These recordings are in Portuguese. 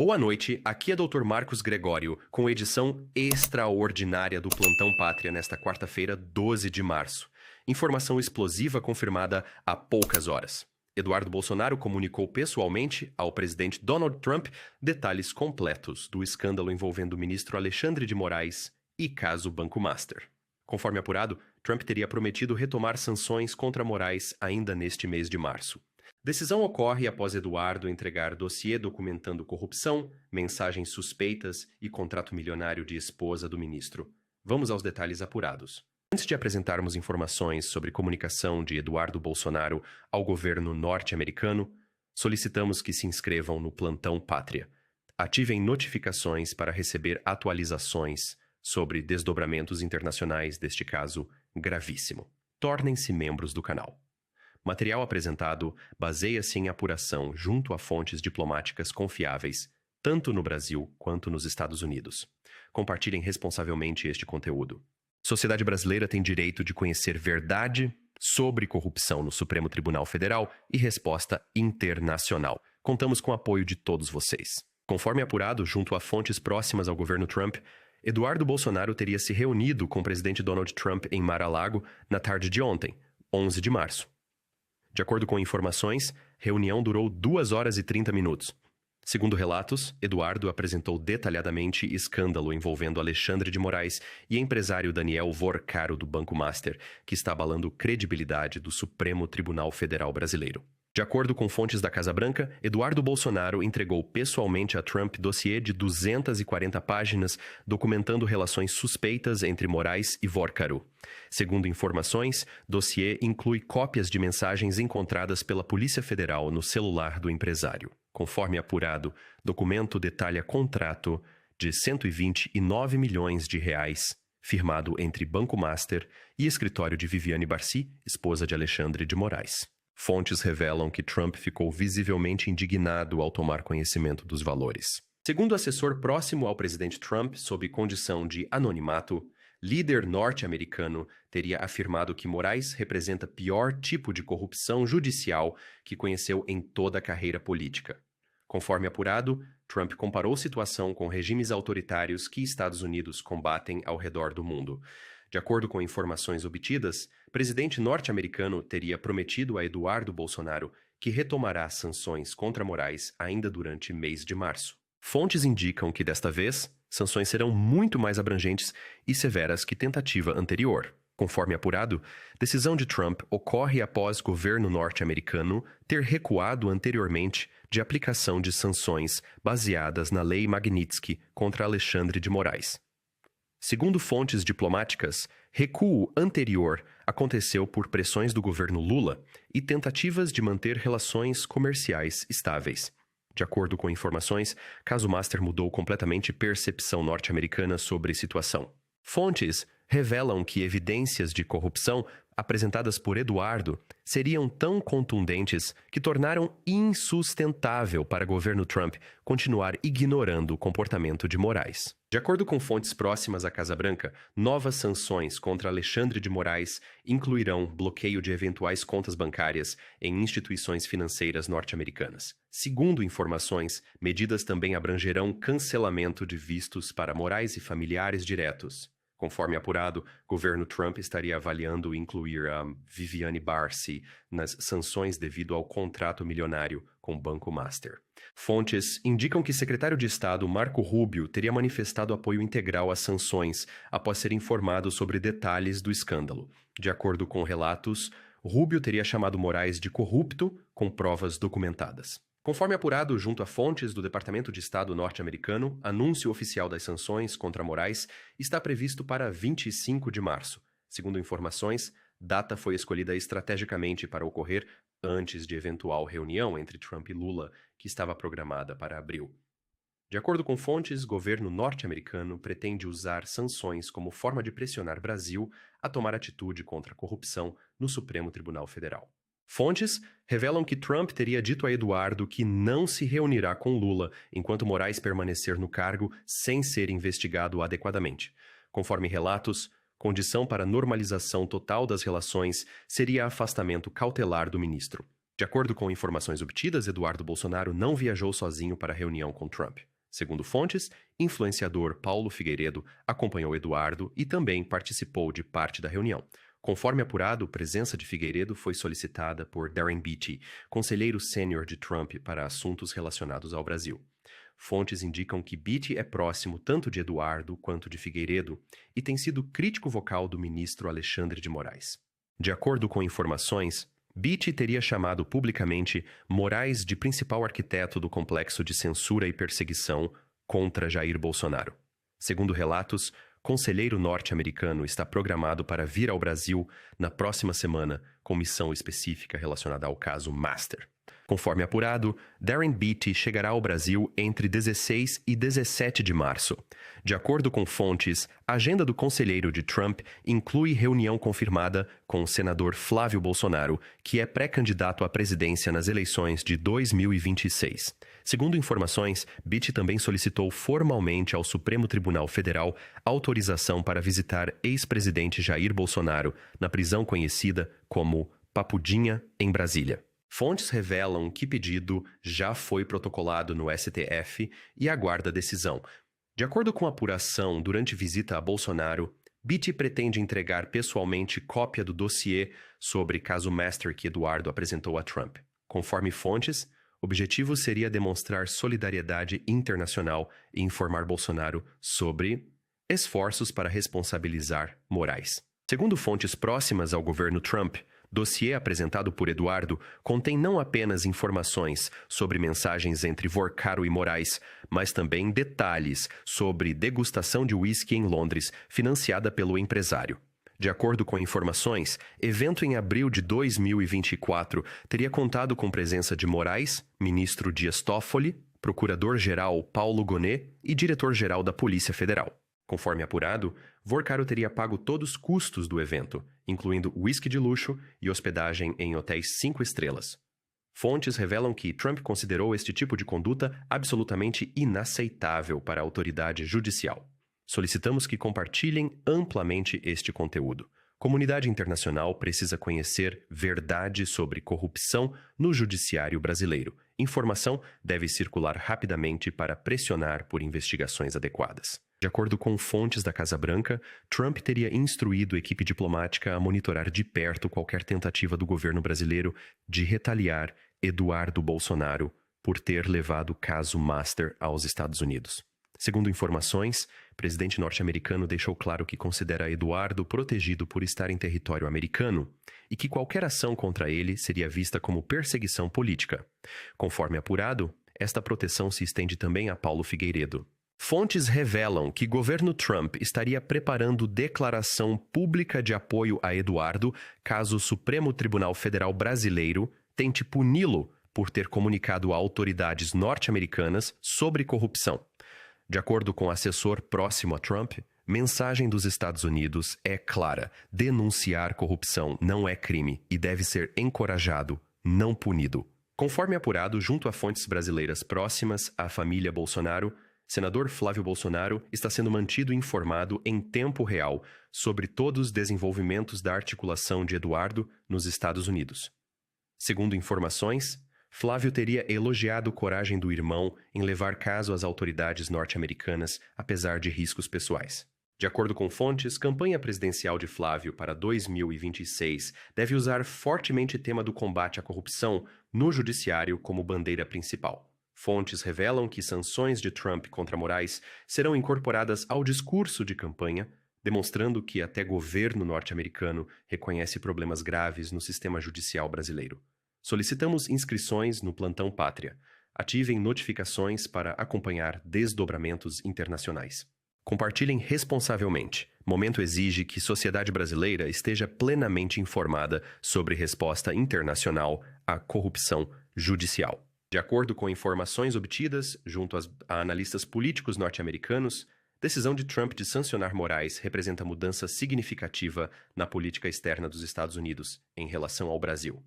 Boa noite, aqui é Dr. Marcos Gregório, com edição extraordinária do Plantão Pátria nesta quarta-feira, 12 de março. Informação explosiva confirmada há poucas horas. Eduardo Bolsonaro comunicou pessoalmente ao presidente Donald Trump detalhes completos do escândalo envolvendo o ministro Alexandre de Moraes e caso Banco Master. Conforme apurado, Trump teria prometido retomar sanções contra Moraes ainda neste mês de março. Decisão ocorre após Eduardo entregar dossiê documentando corrupção, mensagens suspeitas e contrato milionário de esposa do ministro. Vamos aos detalhes apurados. Antes de apresentarmos informações sobre comunicação de Eduardo Bolsonaro ao governo norte-americano, solicitamos que se inscrevam no Plantão Pátria. Ativem notificações para receber atualizações sobre desdobramentos internacionais deste caso gravíssimo. Tornem-se membros do canal. Material apresentado baseia-se em apuração junto a fontes diplomáticas confiáveis, tanto no Brasil quanto nos Estados Unidos. Compartilhem responsavelmente este conteúdo. Sociedade brasileira tem direito de conhecer verdade sobre corrupção no Supremo Tribunal Federal e resposta internacional. Contamos com o apoio de todos vocês. Conforme apurado junto a fontes próximas ao governo Trump, Eduardo Bolsonaro teria se reunido com o presidente Donald Trump em Mar-a-Lago na tarde de ontem, 11 de março. De acordo com informações, reunião durou 2 horas e 30 minutos. Segundo relatos, Eduardo apresentou detalhadamente escândalo envolvendo Alexandre de Moraes e empresário Daniel Vorcaro do Banco Master, que está abalando credibilidade do Supremo Tribunal Federal Brasileiro. De acordo com fontes da Casa Branca, Eduardo Bolsonaro entregou pessoalmente a Trump dossiê de 240 páginas documentando relações suspeitas entre Moraes e Vorcaro. Segundo informações, dossiê inclui cópias de mensagens encontradas pela Polícia Federal no celular do empresário. Conforme apurado, documento detalha contrato de 129 milhões de reais, firmado entre Banco Master e escritório de Viviane Barci, esposa de Alexandre de Moraes. Fontes revelam que Trump ficou visivelmente indignado ao tomar conhecimento dos valores. Segundo assessor próximo ao presidente Trump, sob condição de anonimato, líder norte-americano teria afirmado que Moraes representa pior tipo de corrupção judicial que conheceu em toda a carreira política. Conforme apurado, Trump comparou a situação com regimes autoritários que Estados Unidos combatem ao redor do mundo. De acordo com informações obtidas, o presidente norte-americano teria prometido a Eduardo Bolsonaro que retomará sanções contra Moraes ainda durante mês de março. Fontes indicam que, desta vez, sanções serão muito mais abrangentes e severas que tentativa anterior. Conforme apurado, decisão de Trump ocorre após governo norte-americano ter recuado anteriormente de aplicação de sanções baseadas na Lei Magnitsky contra Alexandre de Moraes. Segundo fontes diplomáticas, recuo anterior aconteceu por pressões do governo Lula e tentativas de manter relações comerciais estáveis. De acordo com informações, caso Master mudou completamente percepção norte-americana sobre a situação. Fontes revelam que evidências de corrupção apresentadas por Eduardo seriam tão contundentes que tornaram insustentável para o governo Trump continuar ignorando o comportamento de Moraes. De acordo com fontes próximas à Casa Branca, novas sanções contra Alexandre de Moraes incluirão bloqueio de eventuais contas bancárias em instituições financeiras norte-americanas. Segundo informações, medidas também abrangerão cancelamento de vistos para Moraes e familiares diretos. Conforme apurado, o governo Trump estaria avaliando incluir a Viviane Barci nas sanções devido ao contrato milionário com o Banco Master. Fontes indicam que o secretário de Estado Marco Rubio teria manifestado apoio integral às sanções após ser informado sobre detalhes do escândalo. De acordo com relatos, Rubio teria chamado Moraes de corrupto com provas documentadas. Conforme apurado junto a fontes do Departamento de Estado norte-americano, anúncio oficial das sanções contra Moraes está previsto para 25 de março. Segundo informações, data foi escolhida estrategicamente para ocorrer antes de eventual reunião entre Trump e Lula, que estava programada para abril. De acordo com fontes, o governo norte-americano pretende usar sanções como forma de pressionar o Brasil a tomar atitude contra a corrupção no Supremo Tribunal Federal. Fontes revelam que Trump teria dito a Eduardo que não se reunirá com Lula enquanto Moraes permanecer no cargo sem ser investigado adequadamente. Conforme relatos, condição para normalização total das relações seria afastamento cautelar do ministro. De acordo com informações obtidas, Eduardo Bolsonaro não viajou sozinho para a reunião com Trump. Segundo fontes, influenciador Paulo Figueiredo acompanhou Eduardo e também participou de parte da reunião. Conforme apurado, a presença de Figueiredo foi solicitada por Darren Beattie, conselheiro sênior de Trump para assuntos relacionados ao Brasil. Fontes indicam que Beattie é próximo tanto de Eduardo quanto de Figueiredo e tem sido crítico vocal do ministro Alexandre de Moraes. De acordo com informações, Beattie teria chamado publicamente Moraes de principal arquiteto do complexo de censura e perseguição contra Jair Bolsonaro. Segundo relatos, conselheiro norte-americano está programado para vir ao Brasil na próxima semana com missão específica relacionada ao caso Master. Conforme apurado, Darren Beattie chegará ao Brasil entre 16 e 17 de março. De acordo com fontes, a agenda do conselheiro de Trump inclui reunião confirmada com o senador Flávio Bolsonaro, que é pré-candidato à presidência nas eleições de 2026. Segundo informações, Beattie também solicitou formalmente ao Supremo Tribunal Federal autorização para visitar ex-presidente Jair Bolsonaro na prisão conhecida como Papudinha, em Brasília. Fontes revelam que pedido já foi protocolado no STF e aguarda decisão. De acordo com a apuração, durante visita a Bolsonaro, Beattie pretende entregar pessoalmente cópia do dossiê sobre caso Master que Eduardo apresentou a Trump. Conforme fontes, o objetivo seria demonstrar solidariedade internacional e informar Bolsonaro sobre esforços para responsabilizar Moraes. Segundo fontes próximas ao governo Trump, dossiê apresentado por Eduardo contém não apenas informações sobre mensagens entre Vorcaro e Moraes, mas também detalhes sobre degustação de uísque em Londres, financiada pelo empresário. De acordo com informações, evento em abril de 2024 teria contado com presença de Moraes, ministro Dias Toffoli, procurador-geral Paulo Gonet e diretor-geral da Polícia Federal. Conforme apurado, Vorcaro teria pago todos os custos do evento, incluindo uísque de luxo e hospedagem em hotéis 5 estrelas. Fontes revelam que Trump considerou este tipo de conduta absolutamente inaceitável para a autoridade judicial. Solicitamos que compartilhem amplamente este conteúdo. Comunidade internacional precisa conhecer verdade sobre corrupção no judiciário brasileiro. Informação deve circular rapidamente para pressionar por investigações adequadas. De acordo com fontes da Casa Branca, Trump teria instruído a equipe diplomática a monitorar de perto qualquer tentativa do governo brasileiro de retaliar Eduardo Bolsonaro por ter levado o caso Master aos Estados Unidos. Segundo informações, o presidente norte-americano deixou claro que considera Eduardo protegido por estar em território americano e que qualquer ação contra ele seria vista como perseguição política. Conforme apurado, esta proteção se estende também a Paulo Figueiredo. Fontes revelam que o governo Trump estaria preparando declaração pública de apoio a Eduardo caso o Supremo Tribunal Federal brasileiro tente puni-lo por ter comunicado a autoridades norte-americanas sobre corrupção. De acordo com assessor próximo a Trump, mensagem dos Estados Unidos é clara: denunciar corrupção não é crime e deve ser encorajado, não punido. Conforme apurado junto a fontes brasileiras próximas à família Bolsonaro, senador Flávio Bolsonaro está sendo mantido informado em tempo real sobre todos os desenvolvimentos da articulação de Eduardo nos Estados Unidos. Segundo informações, Flávio teria elogiado a coragem do irmão em levar caso às autoridades norte-americanas, apesar de riscos pessoais. De acordo com fontes, a campanha presidencial de Flávio para 2026 deve usar fortemente o tema do combate à corrupção no judiciário como bandeira principal. Fontes revelam que sanções de Trump contra Moraes serão incorporadas ao discurso de campanha, demonstrando que até governo norte-americano reconhece problemas graves no sistema judicial brasileiro. Solicitamos inscrições no Plantão Pátria. Ativem notificações para acompanhar desdobramentos internacionais. Compartilhem responsavelmente. Momento exige que a sociedade brasileira esteja plenamente informada sobre resposta internacional à corrupção judicial. De acordo com informações obtidas junto a analistas políticos norte-americanos, a decisão de Trump de sancionar Moraes representa mudança significativa na política externa dos Estados Unidos em relação ao Brasil.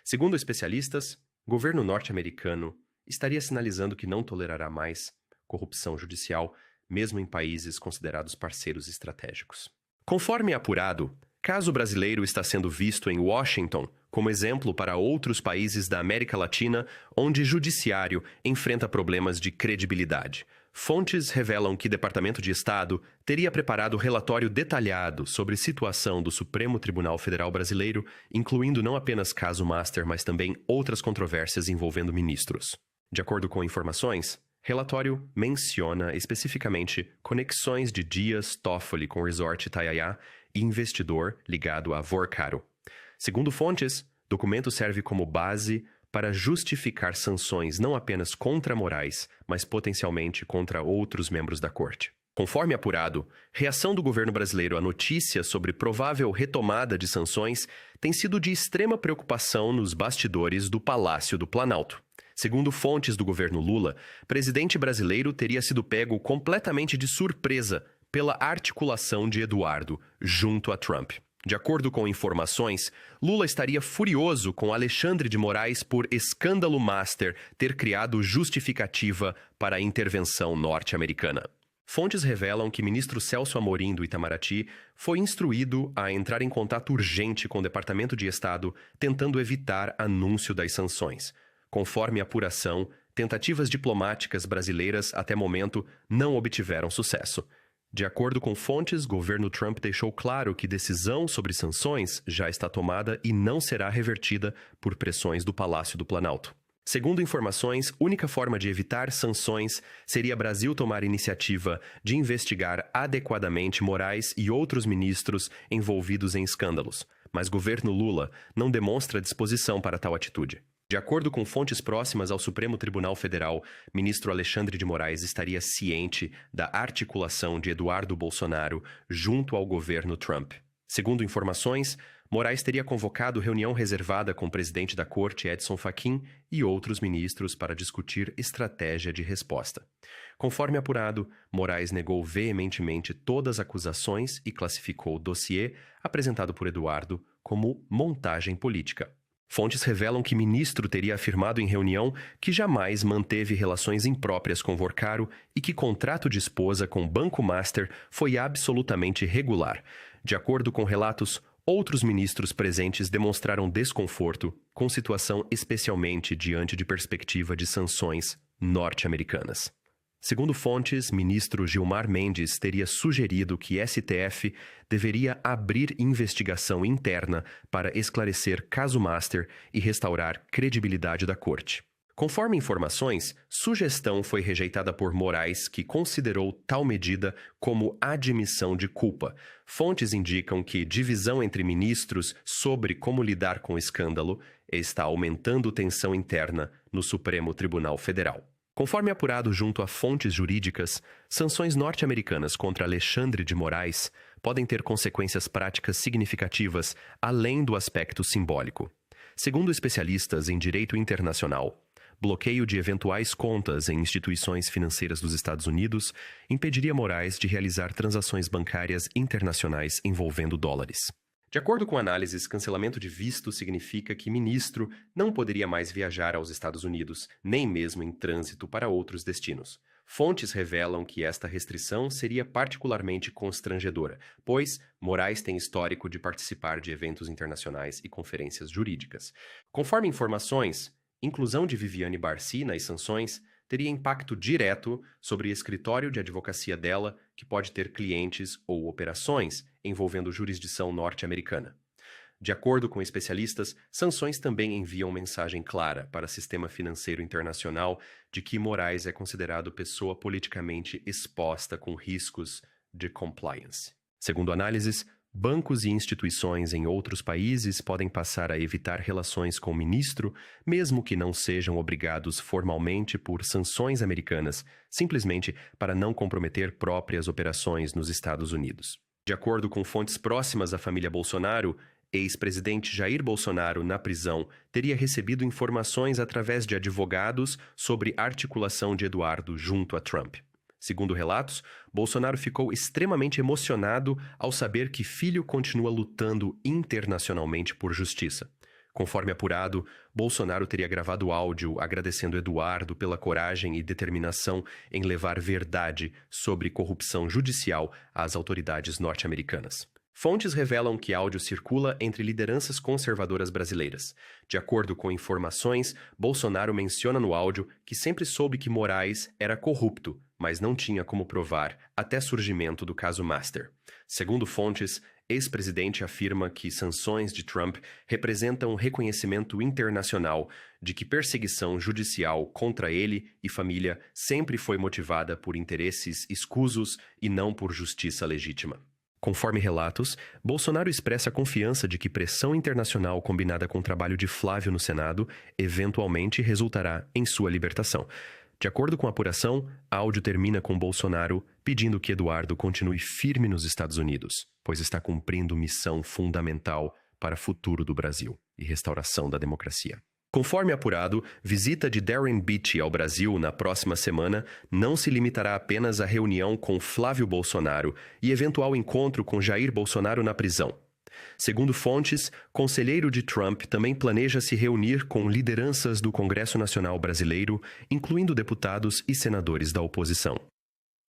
Segundo especialistas, o governo norte-americano estaria sinalizando que não tolerará mais corrupção judicial, mesmo em países considerados parceiros estratégicos. Conforme apurado, caso brasileiro está sendo visto em Washington como exemplo para outros países da América Latina onde o judiciário enfrenta problemas de credibilidade. Fontes revelam que o Departamento de Estado teria preparado relatório detalhado sobre a situação do Supremo Tribunal Federal Brasileiro, incluindo não apenas caso Master, mas também outras controvérsias envolvendo ministros. De acordo com informações, relatório menciona especificamente conexões de Dias Toffoli com o Resort Itaiaia e investidor ligado a Vorcaro. Segundo fontes, documento serve como base para justificar sanções não apenas contra Moraes, mas potencialmente contra outros membros da corte. Conforme apurado, reação do governo brasileiro à notícia sobre provável retomada de sanções tem sido de extrema preocupação nos bastidores do Palácio do Planalto. Segundo fontes do governo Lula, o presidente brasileiro teria sido pego completamente de surpresa pela articulação de Eduardo junto a Trump. De acordo com informações, Lula estaria furioso com Alexandre de Moraes por escândalo Master ter criado justificativa para a intervenção norte-americana. Fontes revelam que o ministro Celso Amorim do Itamaraty foi instruído a entrar em contato urgente com o Departamento de Estado, tentando evitar anúncio das sanções. Conforme a apuração, tentativas diplomáticas brasileiras até momento não obtiveram sucesso. De acordo com fontes, o governo Trump deixou claro que decisão sobre sanções já está tomada e não será revertida por pressões do Palácio do Planalto. Segundo informações, única forma de evitar sanções seria Brasil tomar iniciativa de investigar adequadamente Moraes e outros ministros envolvidos em escândalos, mas o governo Lula não demonstra disposição para tal atitude. De acordo com fontes próximas ao Supremo Tribunal Federal, ministro Alexandre de Moraes estaria ciente da articulação de Eduardo Bolsonaro junto ao governo Trump. Segundo informações, Moraes teria convocado reunião reservada com o presidente da corte, Edson Fachin, e outros ministros para discutir estratégia de resposta. Conforme apurado, Moraes negou veementemente todas as acusações e classificou o dossiê apresentado por Eduardo como montagem política. Fontes revelam que o ministro teria afirmado em reunião que jamais manteve relações impróprias com Vorcaro e que contrato de esposa com o Banco Master foi absolutamente regular. De acordo com relatos, outros ministros presentes demonstraram desconforto com situação especialmente diante de perspectiva de sanções norte-americanas. Segundo fontes, ministro Gilmar Mendes teria sugerido que STF deveria abrir investigação interna para esclarecer caso Master e restaurar credibilidade da corte. Conforme informações, sugestão foi rejeitada por Moraes, que considerou tal medida como admissão de culpa. Fontes indicam que divisão entre ministros sobre como lidar com o escândalo está aumentando tensão interna no Supremo Tribunal Federal. Conforme apurado junto a fontes jurídicas, sanções norte-americanas contra Alexandre de Moraes podem ter consequências práticas significativas além do aspecto simbólico. Segundo especialistas em direito internacional, bloqueio de eventuais contas em instituições financeiras dos Estados Unidos impediria Moraes de realizar transações bancárias internacionais envolvendo dólares. De acordo com análises, cancelamento de visto significa que ministro não poderia mais viajar aos Estados Unidos, nem mesmo em trânsito para outros destinos. Fontes revelam que esta restrição seria particularmente constrangedora, pois Moraes tem histórico de participar de eventos internacionais e conferências jurídicas. Conforme informações, inclusão de Viviane Barci nas sanções teria impacto direto sobre o escritório de advocacia dela, que pode ter clientes ou operações envolvendo jurisdição norte-americana. De acordo com especialistas, sanções também enviam mensagem clara para o sistema financeiro internacional de que Moraes é considerado pessoa politicamente exposta com riscos de compliance. Segundo análises, bancos e instituições em outros países podem passar a evitar relações com o ministro, mesmo que não sejam obrigados formalmente por sanções americanas, simplesmente para não comprometer próprias operações nos Estados Unidos. De acordo com fontes próximas à família Bolsonaro, ex-presidente Jair Bolsonaro, na prisão, teria recebido informações através de advogados sobre articulação de Eduardo junto a Trump. Segundo relatos, Bolsonaro ficou extremamente emocionado ao saber que filho continua lutando internacionalmente por justiça. Conforme apurado, Bolsonaro teria gravado áudio agradecendo Eduardo pela coragem e determinação em levar verdade sobre corrupção judicial às autoridades norte-americanas. Fontes revelam que áudio circula entre lideranças conservadoras brasileiras. De acordo com informações, Bolsonaro menciona no áudio que sempre soube que Moraes era corrupto, mas não tinha como provar até surgimento do caso Master. Segundo fontes, ex-presidente afirma que sanções de Trump representam um reconhecimento internacional de que perseguição judicial contra ele e família sempre foi motivada por interesses escusos e não por justiça legítima. Conforme relatos, Bolsonaro expressa a confiança de que pressão internacional combinada com o trabalho de Flávio no Senado eventualmente resultará em sua libertação. De acordo com a apuração, áudio termina com Bolsonaro pedindo que Eduardo continue firme nos Estados Unidos, pois está cumprindo missão fundamental para o futuro do Brasil e restauração da democracia. Conforme apurado, visita de Darren Beattie ao Brasil na próxima semana não se limitará apenas à reunião com Flávio Bolsonaro e eventual encontro com Jair Bolsonaro na prisão. Segundo fontes, conselheiro de Trump também planeja se reunir com lideranças do Congresso Nacional Brasileiro, incluindo deputados e senadores da oposição.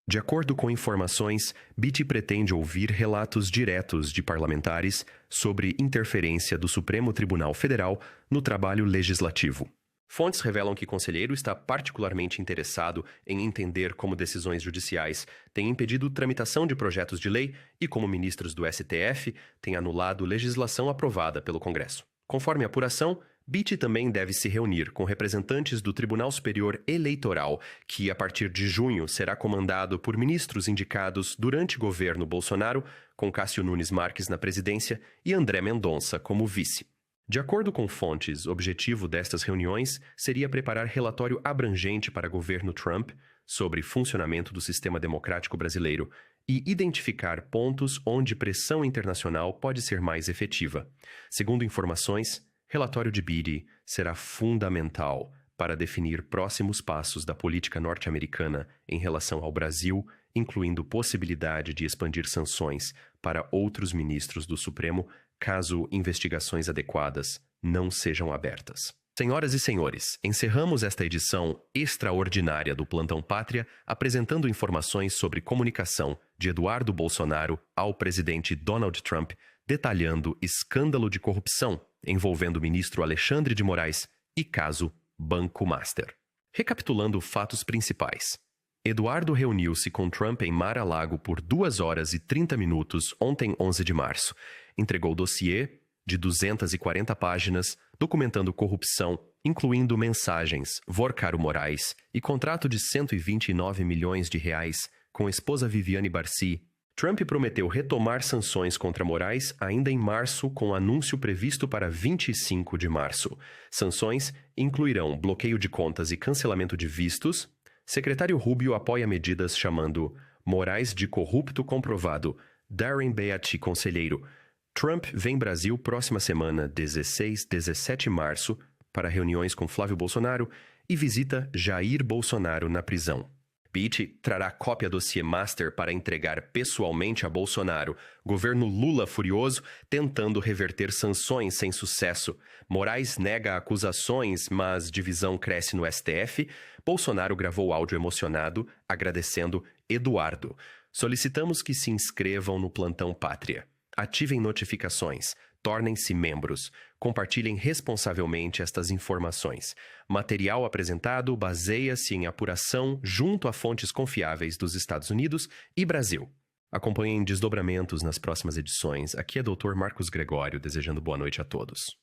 De acordo com informações, Beattie pretende ouvir relatos diretos de parlamentares sobre interferência do Supremo Tribunal Federal no trabalho legislativo. Fontes revelam que o conselheiro está particularmente interessado em entender como decisões judiciais têm impedido tramitação de projetos de lei e como ministros do STF têm anulado legislação aprovada pelo Congresso. Conforme a apuração, Beattie também deve se reunir com representantes do Tribunal Superior Eleitoral, que a partir de junho será comandado por ministros indicados durante o governo Bolsonaro, com Cássio Nunes Marques na presidência e André Mendonça como vice. De acordo com fontes, o objetivo destas reuniões seria preparar relatório abrangente para o governo Trump sobre funcionamento do sistema democrático brasileiro e identificar pontos onde pressão internacional pode ser mais efetiva. Segundo informações, relatório de Beattie será fundamental para definir próximos passos da política norte-americana em relação ao Brasil, incluindo possibilidade de expandir sanções para outros ministros do Supremo, caso investigações adequadas não sejam abertas. Senhoras e senhores, encerramos esta edição extraordinária do Plantão Pátria apresentando informações sobre comunicação de Eduardo Bolsonaro ao presidente Donald Trump, detalhando escândalo de corrupção envolvendo o ministro Alexandre de Moraes e caso Banco Master. Recapitulando fatos principais. Eduardo reuniu-se com Trump em Mar-a-Lago por 2 horas e 30 minutos ontem, 11 de março. Entregou dossiê de 240 páginas, documentando corrupção, incluindo mensagens, Vorcaro Moraes e contrato de 129 milhões de reais com a esposa Viviane Barci. Trump prometeu retomar sanções contra Moraes ainda em março, com anúncio previsto para 25 de março. Sanções incluirão bloqueio de contas e cancelamento de vistos. Secretário Rubio apoia medidas chamando Moraes de corrupto comprovado. Darren Beattie, conselheiro. Trump vem Brasil próxima semana, 16, 17 de março, para reuniões com Flávio Bolsonaro e visita Jair Bolsonaro na prisão. Beattie trará cópia do dossiê Master para entregar pessoalmente a Bolsonaro. Governo Lula furioso, tentando reverter sanções sem sucesso. Moraes nega acusações, mas divisão cresce no STF. Bolsonaro gravou áudio emocionado, agradecendo Eduardo. Solicitamos que se inscrevam no Plantão Pátria. Ativem notificações. Tornem-se membros. Compartilhem responsavelmente estas informações. Material apresentado baseia-se em apuração junto a fontes confiáveis dos Estados Unidos e Brasil. Acompanhem desdobramentos nas próximas edições. Aqui é Dr. Marcos Gregório, desejando boa noite a todos.